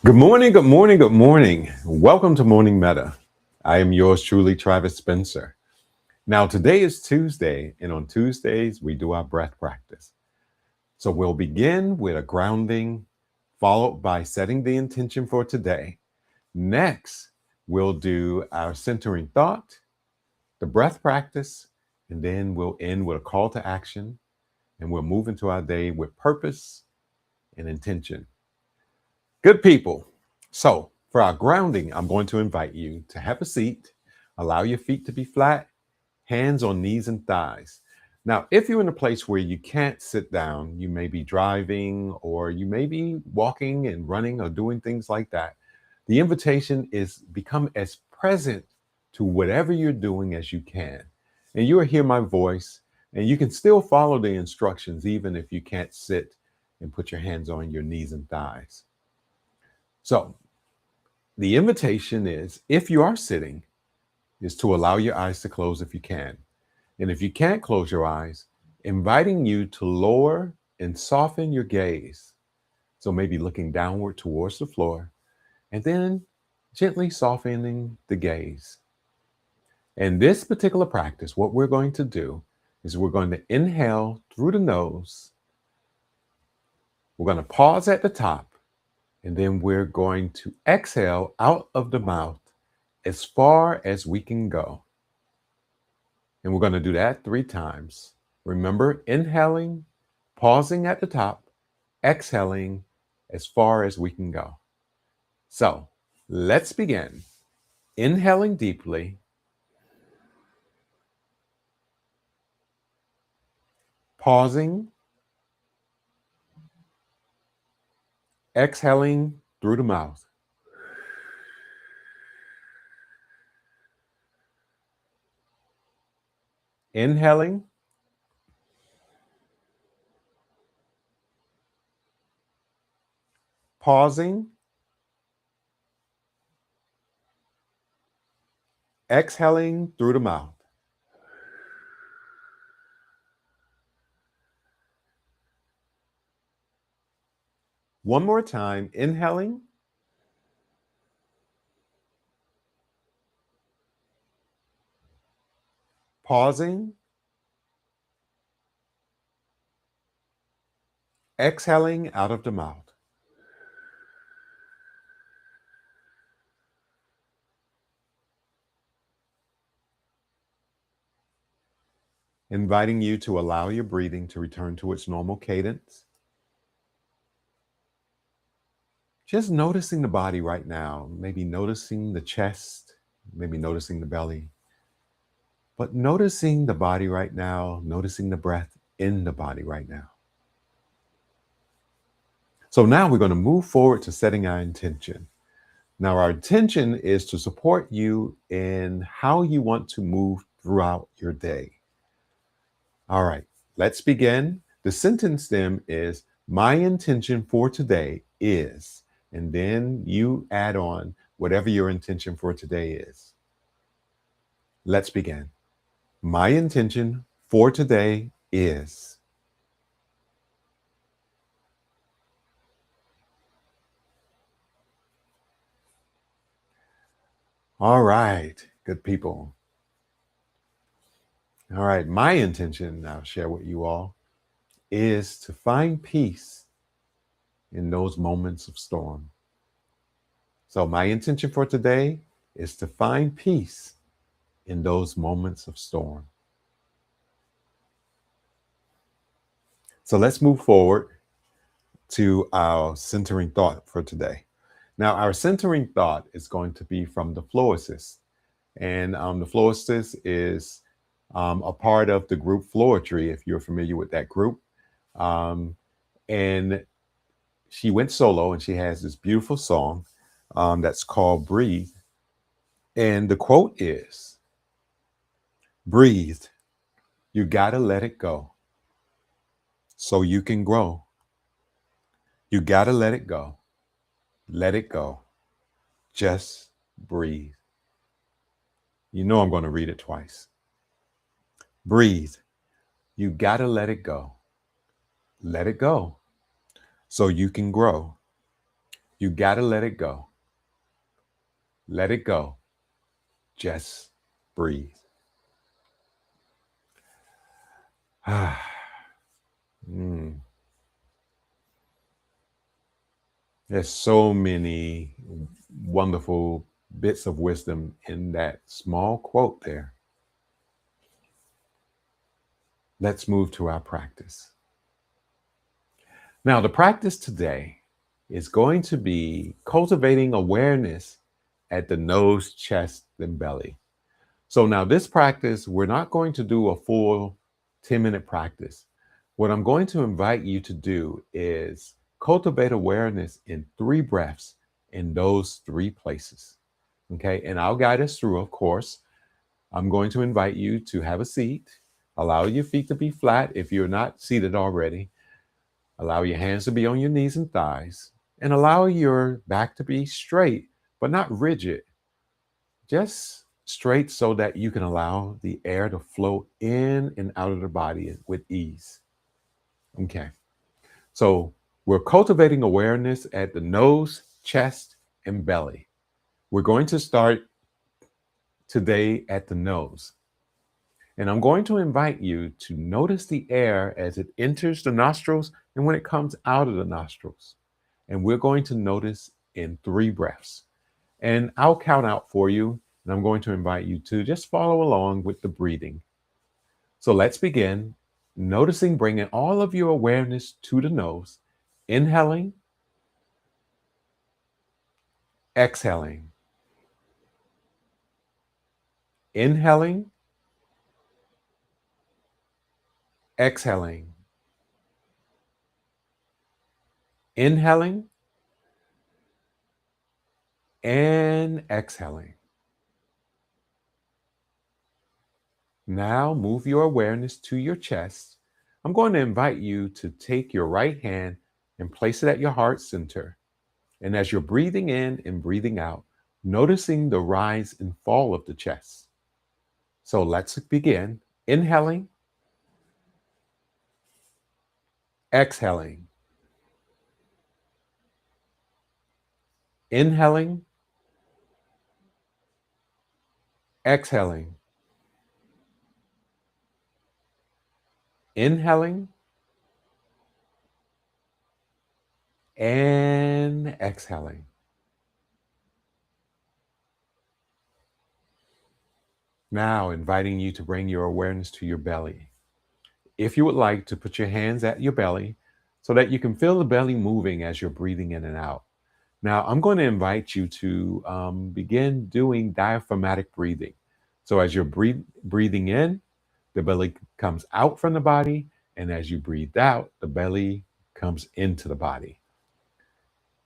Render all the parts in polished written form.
Good morning, good morning, good morning. Welcome to Morning Meta. I am yours truly, Travis Spencer. Now, today is Tuesday, and on Tuesdays, we do our breath practice. So we'll begin with a grounding, followed by setting the intention for today. Next, we'll do our centering thought, the breath practice, and then we'll end with a call to action, and we'll move into our day with purpose and intention. Good people. So, for our grounding, I'm going to invite you to have a seat, allow your feet to be flat, hands on knees and thighs. Now, if you're in a place where you can't sit down, you may be driving or you may be walking and running or doing things like that. The invitation is become as present to whatever you're doing as you can. And you'll hear my voice and you can still follow the instructions even if you can't sit and put your hands on your knees and thighs. So, the invitation is if you are sitting, is to allow your eyes to close if you can. And if you can't close your eyes, inviting you to lower and soften your gaze. So maybe looking downward towards the floor and then gently softening the gaze. In this particular practice, what we're going to do is we're going to inhale through the nose. We're going to pause at the top, and then we're going to exhale out of the mouth as far as we can go. And we're going to do that 3 times. Remember, inhaling, pausing at the top, exhaling as far as we can go. So let's begin. Inhaling deeply, pausing, exhaling through the mouth. Inhaling, pausing, exhaling through the mouth. One more time, inhaling, pausing, exhaling out of the mouth. Inviting you to allow your breathing to return to its normal cadence. Just noticing the body right now, maybe noticing the chest, maybe noticing the belly, but noticing the body right now, noticing the breath in the body right now. So now we're going to move forward to setting our intention. Now, our intention is to support you in how you want to move throughout your day. All right, let's begin. The sentence stem is my intention for today is, and then you add on whatever your intention for today is. Let's begin. My intention for today is. All right, good people. All right, my intention, I'll share with you all, is to find peace in those moments of storm. So, my intention for today is to find peace in those moments of storm. So, let's move forward to our centering thought for today. Now, our centering thought is going to be from the flow assist. And the flow assist is a part of the group Floetry, if you're familiar with that group. Um, and she went solo and she has this beautiful song that's called Breathe. And the quote is, breathe, you gotta let it go so you can grow. You gotta let it go. Let it go. Just breathe. You know I'm going to read it twice. Breathe. You gotta let it go. Let it go so you can grow. You got to let it go. Let it go. Just breathe. Mm. There's so many wonderful bits of wisdom in that small quote there. Let's move to our practice. Now, the practice today is going to be cultivating awareness at the nose, chest, and belly. So now this practice, we're not going to do a full 10-minute practice. What I'm going to invite you to do is cultivate awareness in 3 breaths in those 3 places. Okay, and I'll guide us through, of course. I'm going to invite you to have a seat. Allow your feet to be flat if you're not seated already. Allow your hands to be on your knees and thighs, and allow your back to be straight, but not rigid. Just straight so that you can allow the air to flow in and out of the body with ease. Okay. So we're cultivating awareness at the nose, chest, and belly. We're going to start today at the nose. And I'm going to invite you to notice the air as it enters the nostrils and when it comes out of the nostrils. And we're going to notice in 3 breaths. And I'll count out for you. And I'm going to invite you to just follow along with the breathing. So let's begin. Noticing, bringing all of your awareness to the nose. Inhaling, exhaling. Inhaling, exhaling. Inhaling and exhaling. Now move your awareness to your chest. I'm going to invite you to take your right hand and place it at your heart center. And as you're breathing in and breathing out, noticing the rise and fall of the chest. So let's begin. Inhaling, exhaling. Inhaling, exhaling. Inhaling and exhaling. Now inviting you to bring your awareness to your belly. If you would like to put your hands at your belly so that you can feel the belly moving as you're breathing in and out. Now, I'm going to invite you to begin doing diaphragmatic breathing. So as you're breathing in, the belly comes out from the body. And as you breathe out, the belly comes into the body.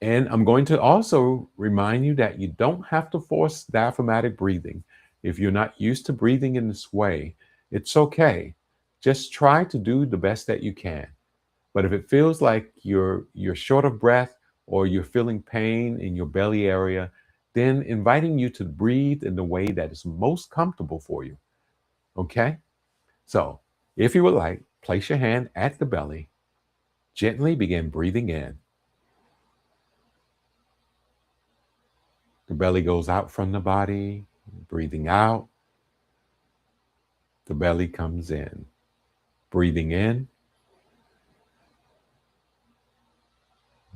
And I'm going to also remind you that you don't have to force diaphragmatic breathing. If you're not used to breathing in this way, it's okay. Just try to do the best that you can. But if it feels like you're short of breath or you're feeling pain in your belly area, then inviting you to breathe in the way that is most comfortable for you. Okay? So, if you would like, place your hand at the belly. Gently begin breathing in. The belly goes out from the body, breathing out. The belly comes in. Breathing in,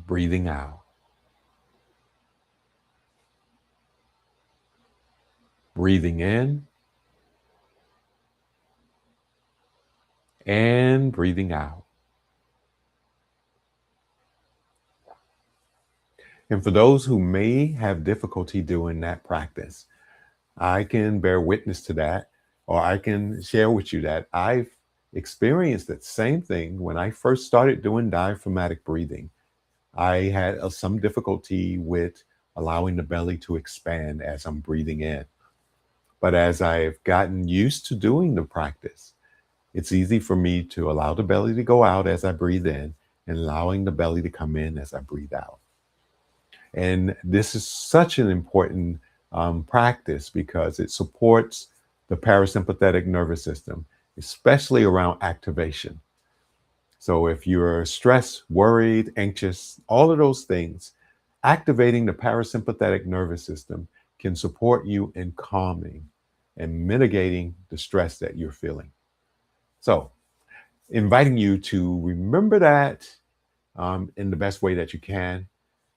breathing out. Breathing in and breathing out. And for those who may have difficulty doing that practice, I can bear witness to that, or I can share with you that I've experienced that same thing when I first started doing diaphragmatic breathing. I had some difficulty with allowing the belly to expand as I'm breathing in. But as I've gotten used to doing the practice, it's easy for me to allow the belly to go out as I breathe in and allowing the belly to come in as I breathe out. And this is such an important practice because it supports the parasympathetic nervous system, especially around activation. So if you're stressed, worried, anxious, all of those things, Activating the parasympathetic nervous system can support you in calming and mitigating the stress that you're feeling. So, inviting you to remember that in the best way that you can,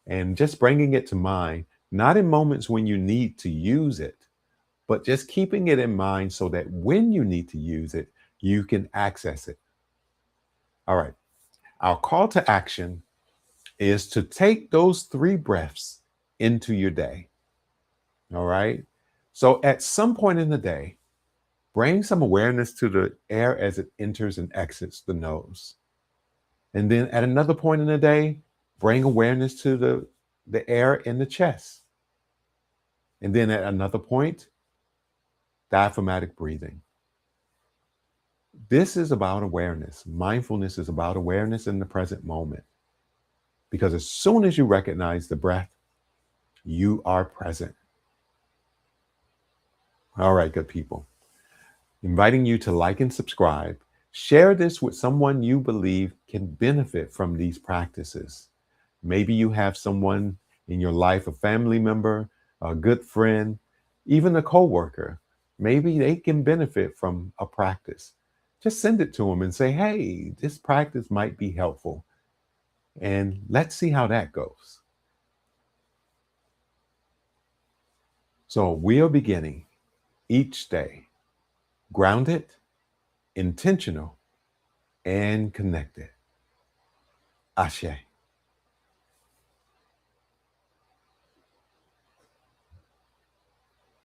and just bringing it to mind, not in moments when you need to use it, but just keeping it in mind so that when you need to use it, you can access it. All right. Our call to action is to take those 3 breaths into your day. All right. So at some point in the day, bring some awareness to the air as it enters and exits the nose. And then at another point in the day, bring awareness to the air in the chest. And then at another point, diaphragmatic breathing. This is about awareness. Mindfulness is about awareness in the present moment. Because as soon as you recognize the breath, you are present. All right, good people. Inviting you to like and subscribe. Share this with someone you believe can benefit from these practices. Maybe you have someone in your life, a family member, a good friend, even a coworker. Maybe they can benefit from a practice. Just send it to them and say, hey, this practice might be helpful. And let's see how that goes. So we are beginning each day grounded, intentional, and connected. Ashe.